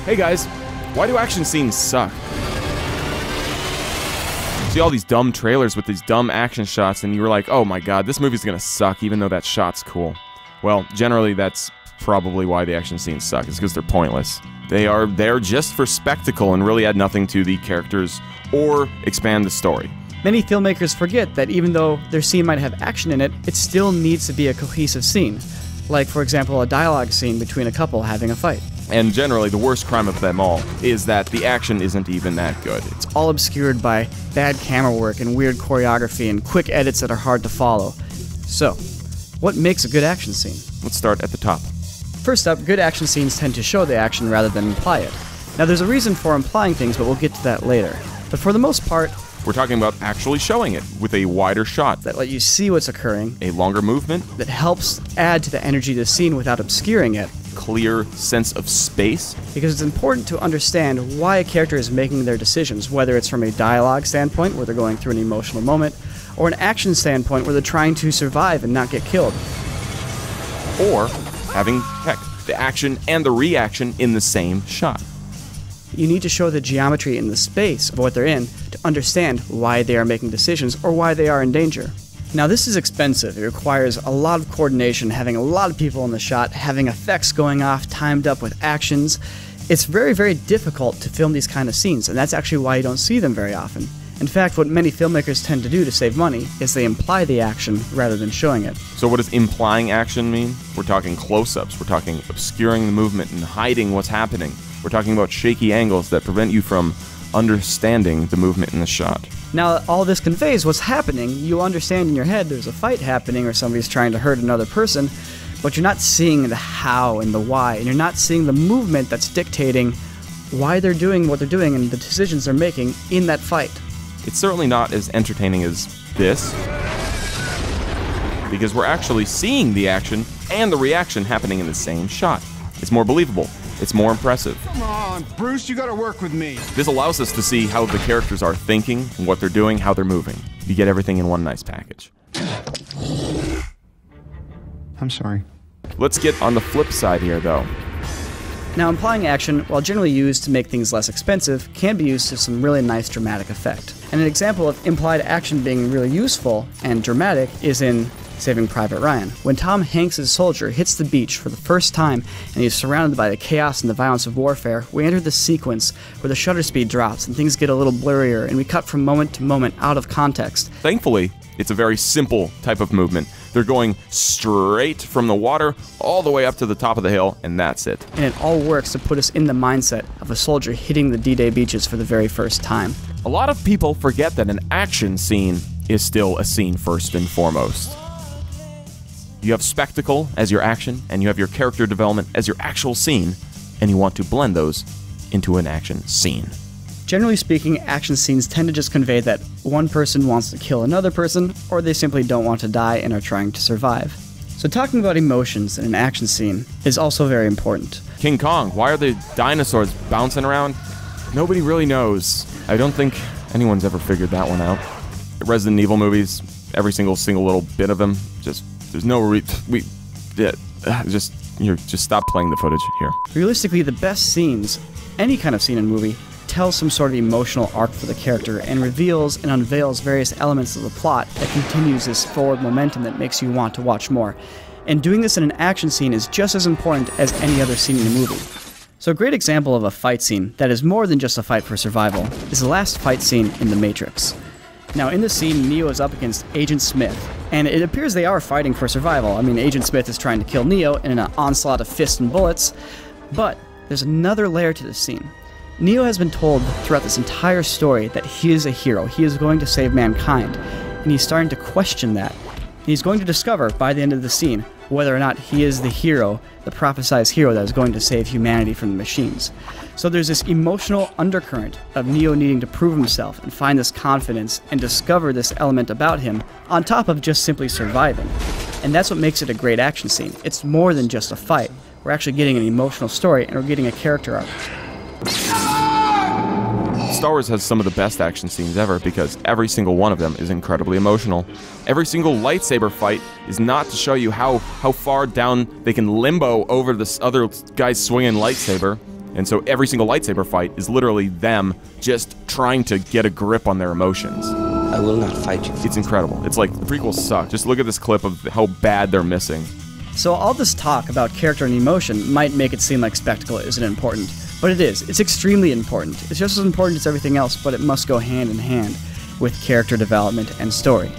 Hey guys, why do action scenes suck? See all these dumb trailers with these dumb action shots and you were like, oh my god, this movie's gonna suck even though that shot's cool. Well, generally that's probably why the action scenes suck, is because they're pointless. They are there just for spectacle and really add nothing to the characters or expand the story. Many filmmakers forget that even though their scene might have action in it, it still needs to be a cohesive scene. Like, for example, a dialogue scene between a couple having a fight. And generally, the worst crime of them all is that the action isn't even that good. It's all obscured by bad camera work and weird choreography and quick edits that are hard to follow. So, what makes a good action scene? Let's start at the top. First up, good action scenes tend to show the action rather than imply it. Now, there's a reason for implying things, but we'll get to that later. But for the most part, we're talking about actually showing it with a wider shot. That let you see what's occurring. A longer movement. That helps add to the energy of the scene without obscuring it. Clear sense of space. Because it's important to understand why a character is making their decisions, whether it's from a dialogue standpoint, where they're going through an emotional moment, or an action standpoint, where they're trying to survive and not get killed. Or having, heck, the action and the reaction in the same shot. You need to show the geometry in the space of what they're in to understand why they are making decisions or why they are in danger. Now, this is expensive. It requires a lot of coordination, having a lot of people in the shot, having effects going off, timed up with actions. It's very, very difficult to film these kind of scenes, and that's actually why you don't see them very often. In fact, what many filmmakers tend to do to save money is they imply the action rather than showing it. So what does implying action mean? We're talking close-ups, we're talking obscuring the movement and hiding what's happening. We're talking about shaky angles that prevent you from understanding the movement in the shot. Now, all this conveys what's happening. You understand in your head there's a fight happening or somebody's trying to hurt another person, but you're not seeing the how and the why, and you're not seeing the movement that's dictating why they're doing what they're doing and the decisions they're making in that fight. It's certainly not as entertaining as this, because we're actually seeing the action and the reaction happening in the same shot. It's more believable. It's more impressive. Come on, Bruce, you gotta work with me. This allows us to see how the characters are thinking, what they're doing, how they're moving. You get everything in one nice package. I'm sorry. Let's get on the flip side here, though. Now, implying action, while generally used to make things less expensive, can be used to some really nice dramatic effect. And an example of implied action being really useful and dramatic is in Saving Private Ryan. When Tom Hanks' soldier hits the beach for the first time and he's surrounded by the chaos and the violence of warfare, we enter the sequence where the shutter speed drops and things get a little blurrier and we cut from moment to moment out of context. Thankfully, it's a very simple type of movement. They're going straight from the water all the way up to the top of the hill, and that's it. And it all works to put us in the mindset of a soldier hitting the D-Day beaches for the very first time. A lot of people forget that an action scene is still a scene first and foremost. You have spectacle as your action, and you have your character development as your actual scene, and you want to blend those into an action scene. Generally speaking, action scenes tend to just convey that one person wants to kill another person, or they simply don't want to die and are trying to survive. So talking about emotions in an action scene is also very important. King Kong, why are the dinosaurs bouncing around? Nobody really knows. I don't think anyone's ever figured that one out. Resident Evil movies, every single little bit of them, just there's no just stop playing the footage here. Realistically, the best scenes, any kind of scene in a movie, tells some sort of emotional arc for the character and reveals and unveils various elements of the plot that continues this forward momentum that makes you want to watch more. And doing this in an action scene is just as important as any other scene in a movie. So a great example of a fight scene that is more than just a fight for survival is the last fight scene in The Matrix. Now, in this scene, Neo is up against Agent Smith, and it appears they are fighting for survival. I mean, Agent Smith is trying to kill Neo in an onslaught of fists and bullets, but there's another layer to this scene. Neo has been told throughout this entire story that he is a hero. He is going to save mankind, and he's starting to question that. And he's going to discover, by the end of the scene, whether or not he is the hero, the prophesized hero that is going to save humanity from the machines. So there's this emotional undercurrent of Neo needing to prove himself and find this confidence and discover this element about him on top of just simply surviving. And that's what makes it a great action scene. It's more than just a fight. We're actually getting an emotional story and we're getting a character arc. Star Wars has some of the best action scenes ever because every single one of them is incredibly emotional. Every single lightsaber fight is not to show you how far down they can limbo over this other guy's swinging lightsaber. And so every single lightsaber fight is literally them just trying to get a grip on their emotions. I will not fight you. It's incredible. It's like, the prequels suck. Just look at this clip of how bad they're missing. So all this talk about character and emotion might make it seem like spectacle isn't important, but it is. It's extremely important. It's just as important as everything else, but it must go hand in hand with character development and story.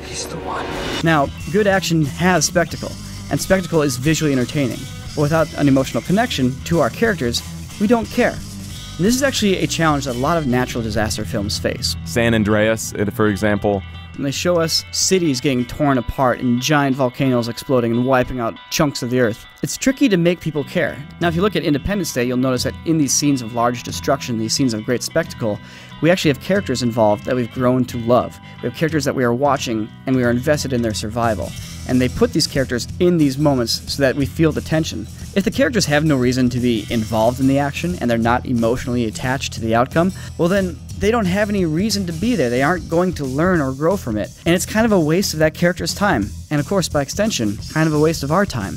He's the one. Now, good action has spectacle, and spectacle is visually entertaining. But without an emotional connection to our characters, we don't care. And this is actually a challenge that a lot of natural disaster films face. San Andreas, for example. And they show us cities getting torn apart and giant volcanoes exploding and wiping out chunks of the earth. It's tricky to make people care. Now, if you look at Independence Day, you'll notice that in these scenes of large destruction, these scenes of great spectacle, we actually have characters involved that we've grown to love. We have characters that we are watching and we are invested in their survival. And they put these characters in these moments so that we feel the tension. If the characters have no reason to be involved in the action and they're not emotionally attached to the outcome, well then, they don't have any reason to be there. They aren't going to learn or grow from it. And it's kind of a waste of that character's time. And of course, by extension, kind of a waste of our time.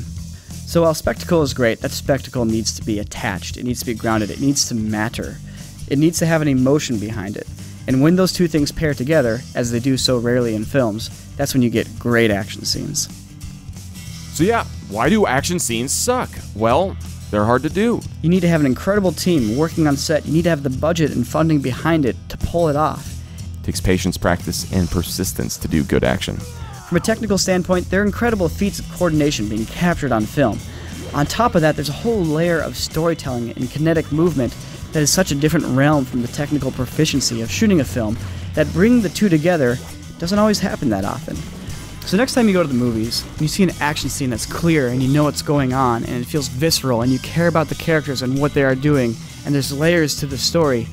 So while spectacle is great, that spectacle needs to be attached. It needs to be grounded. It needs to matter. It needs to have an emotion behind it. And when those two things pair together, as they do so rarely in films, that's when you get great action scenes. So yeah, why do action scenes suck? Well, they're hard to do. You need to have an incredible team working on set. You need to have the budget and funding behind it to pull it off. It takes patience, practice, and persistence to do good action. From a technical standpoint, there are incredible feats of coordination being captured on film. On top of that, there's a whole layer of storytelling and kinetic movement that is such a different realm from the technical proficiency of shooting a film that bringing the two together doesn't always happen that often. So next time you go to the movies, and you see an action scene that's clear and you know what's going on and it feels visceral and you care about the characters and what they are doing and there's layers to the story,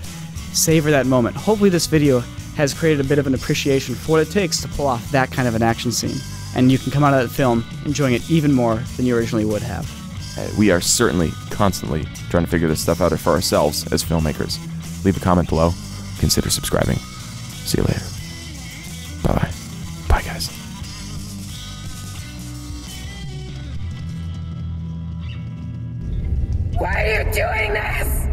savor that moment. Hopefully this video has created a bit of an appreciation for what it takes to pull off that kind of an action scene. And you can come out of that film enjoying it even more than you originally would have. We are certainly constantly trying to figure this stuff out for ourselves as filmmakers. Leave a comment below. Consider subscribing. See you later. Bye-bye. Bye, guys. Why are you doing this?